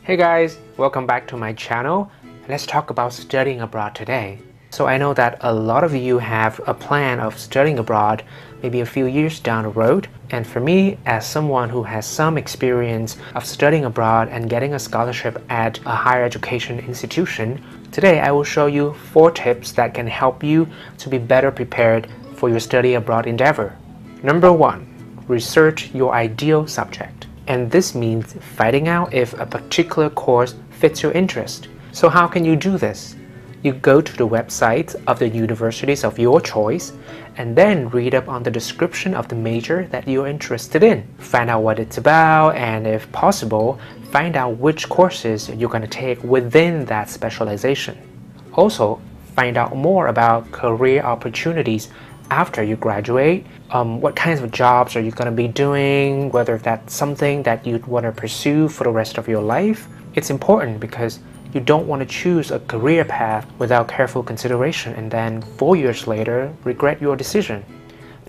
Hey guys, welcome back to my channel. Let's talk about studying abroad today. So I know that a lot of you have a plan of studying abroad maybe a few years down the road. And for me, as someone who has some experience of studying abroad and getting a scholarship at a higher education institution, today I will show you 4 tips that can help you to be better prepared for your study abroad endeavor. Number 1, research your ideal subject. And this means finding out if a particular course fits your interest. So how can you do this? You go to the websites of the universities of your choice and then read up on the description of the major that you're interested in. Find out what it's about and, if possible, find out which courses you're going to take within that specialization. Also, find out more about career opportunities after you graduate. What kinds of jobs are you going to be doing, whether that's something that you'd want to pursue for the rest of your life. It's important because you don't want to choose a career path without careful consideration and then 4 years later regret your decision.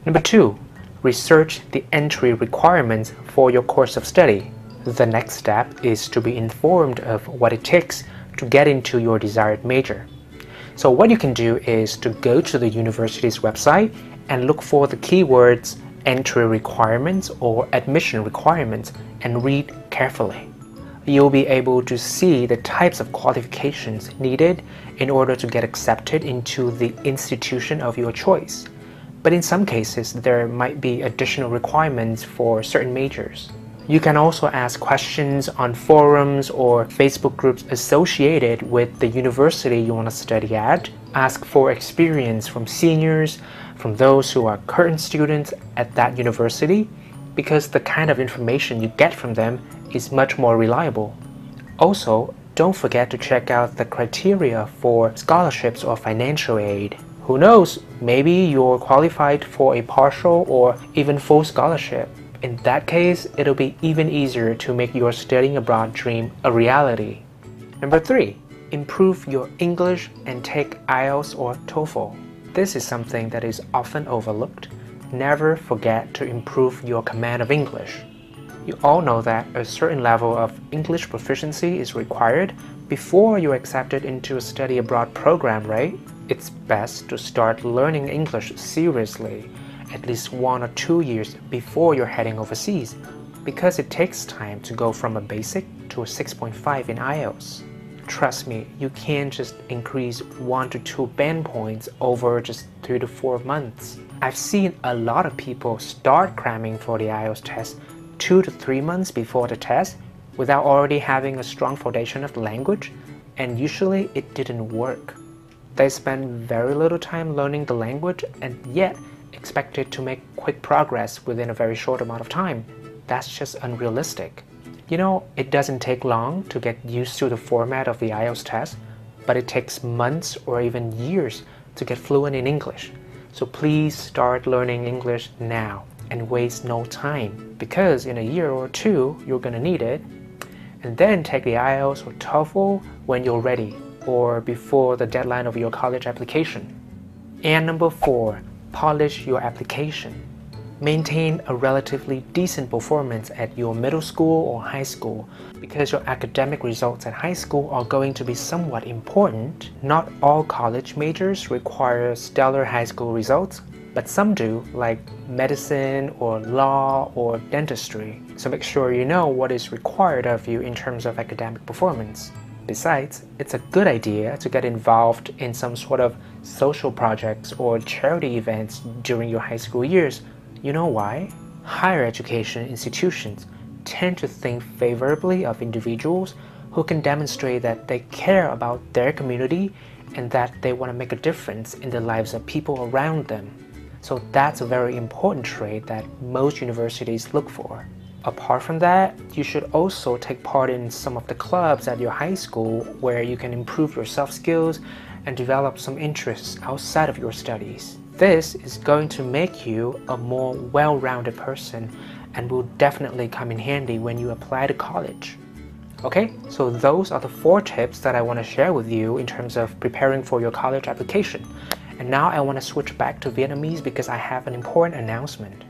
Number 2, research the entry requirements for your course of study. The next step is to be informed of what it takes to get into your desired major. So what you can do is to go to the university's website and look for the keywords entry requirements or admission requirements and read carefully. You'll be able to see the types of qualifications needed in order to get accepted into the institution of your choice. But in some cases, there might be additional requirements for certain majors. You can also ask questions on forums or Facebook groups associated with the university you want to study at. Ask for experience from seniors, from those who are current students at that university, because the kind of information you get from them is much more reliable. Also, don't forget to check out the criteria for scholarships or financial aid. Who knows, maybe you're qualified for a partial or even full scholarship. In that case, it'll be even easier to make your studying abroad dream a reality. Number 3, improve your English and take IELTS or TOEFL. This is something that is often overlooked. Never forget to improve your command of English. You all know that a certain level of English proficiency is required before you're accepted into a study abroad program, right? It's best to start learning English seriously at least 1 or 2 years before you're heading overseas, because it takes time to go from a basic to a 6.5 in IELTS. Trust me, you can't just increase 1 to 2 band points over just 3 to 4 months. I've seen a lot of people start cramming for the IELTS test 2 to 3 months before the test without already having a strong foundation of the language, and usually it didn't work. They spend very little time learning the language and yet expected to make quick progress within a very short amount of time. That's just unrealistic. You know, it doesn't take long to get used to the format of the IELTS test, but it takes months or even years to get fluent in English. So please start learning English now and waste no time, because in a year or 2 you're gonna need it. And then take the IELTS or TOEFL when you're ready or before the deadline of your college application. And number 4, polish your application. Maintain a relatively decent performance at your middle school or high school, because your academic results at high school are going to be somewhat important. Not all college majors require stellar high school results, but some do, like medicine or law or dentistry. So make sure you know what is required of you in terms of academic performance. Besides, it's a good idea to get involved in some sort of social projects or charity events during your high school years. You know why? Higher education institutions tend to think favorably of individuals who can demonstrate that they care about their community and that they want to make a difference in the lives of people around them. So that's a very important trait that most universities look for. Apart from that, you should also take part in some of the clubs at your high school where you can improve your soft skills and develop some interests outside of your studies. This is going to make you a more well-rounded person and will definitely come in handy when you apply to college. Okay, so those are the 4 tips that I want to share with you in terms of preparing for your college application. And now I want to switch back to Vietnamese because I have an important announcement.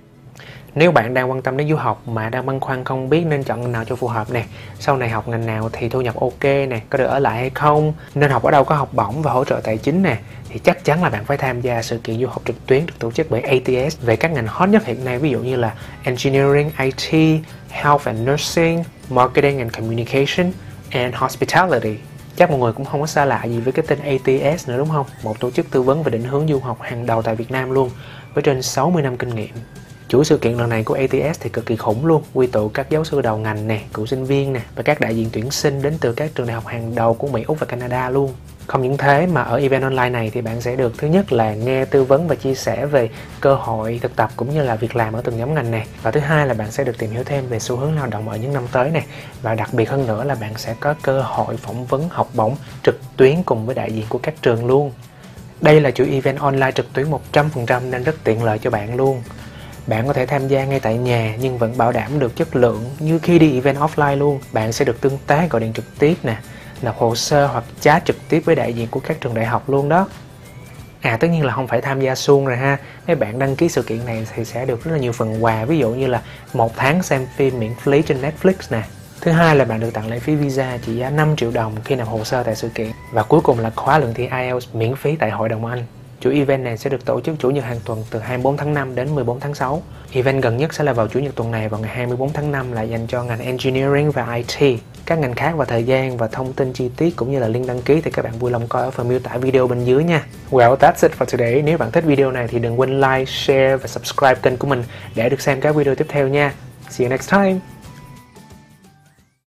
Nếu bạn đang quan tâm đến du học mà đang băn khoăn không biết nên chọn ngành nào cho phù hợp nè, sau này học ngành nào thì thu nhập ok nè, có được ở lại hay không, nên học ở đâu có học bổng và hỗ trợ tài chính nè, thì chắc chắn là bạn phải tham gia sự kiện du học trực tuyến được tổ chức bởi ATS về các ngành hot nhất hiện nay, ví dụ như là Engineering, IT, Health and Nursing, Marketing and Communication, and Hospitality. Chắc mọi người cũng không có xa lạ gì với cái tên ATS nữa đúng không? Một tổ chức tư vấn và định hướng du học hàng đầu tại Việt Nam luôn, với trên 60 năm kinh nghiệm. Chuỗi sự kiện lần này của ATS thì cực kỳ khủng luôn, quy tụ các giáo sư đầu ngành nè, cựu sinh viên nè và các đại diện tuyển sinh đến từ các trường đại học hàng đầu của Mỹ, Úc và Canada luôn. Không những thế mà ở event online này thì bạn sẽ được thứ nhất là nghe tư vấn và chia sẻ về cơ hội thực tập cũng như là việc làm ở từng nhóm ngành này. Và thứ hai là bạn sẽ được tìm hiểu thêm về xu hướng lao động ở những năm tới này. Và đặc biệt hơn nữa là bạn sẽ có cơ hội phỏng vấn học bổng trực tuyến cùng với đại diện của các trường luôn. Đây là chuỗi event online trực tuyến 100% nên rất tiện lợi cho bạn luôn. Bạn có thể tham gia ngay tại nhà nhưng vẫn bảo đảm được chất lượng như khi đi event offline luôn. Bạn sẽ được tương tác, gọi điện trực tiếp nè, nộp hồ sơ hoặc chat trực tiếp với đại diện của các trường đại học luôn đó. Tất nhiên là không phải tham gia suông rồi ha. Nếu bạn đăng ký sự kiện này thì sẽ được rất là nhiều phần quà, ví dụ như là 1 tháng xem phim miễn phí trên Netflix nè. Thứ hai là bạn được tặng lễ phí visa trị giá 5 triệu đồng khi nộp hồ sơ tại sự kiện. Và cuối cùng là khóa luận thi IELTS miễn phí tại Hội đồng Anh. Chuỗi event này sẽ được tổ chức Chủ nhật hàng tuần từ 24 tháng 5 đến 14 tháng 6. Event gần nhất sẽ là vào Chủ nhật tuần này vào ngày 24 tháng 5 là dành cho ngành Engineering và IT. Các ngành khác và thời gian và thông tin chi tiết cũng như là link đăng ký thì các bạn vui lòng coi ở phần miêu tả video bên dưới nha. Well, that's it for today. Nếu bạn thích video này thì đừng quên like, share và subscribe kênh của mình để được xem các video tiếp theo nha. See you next time!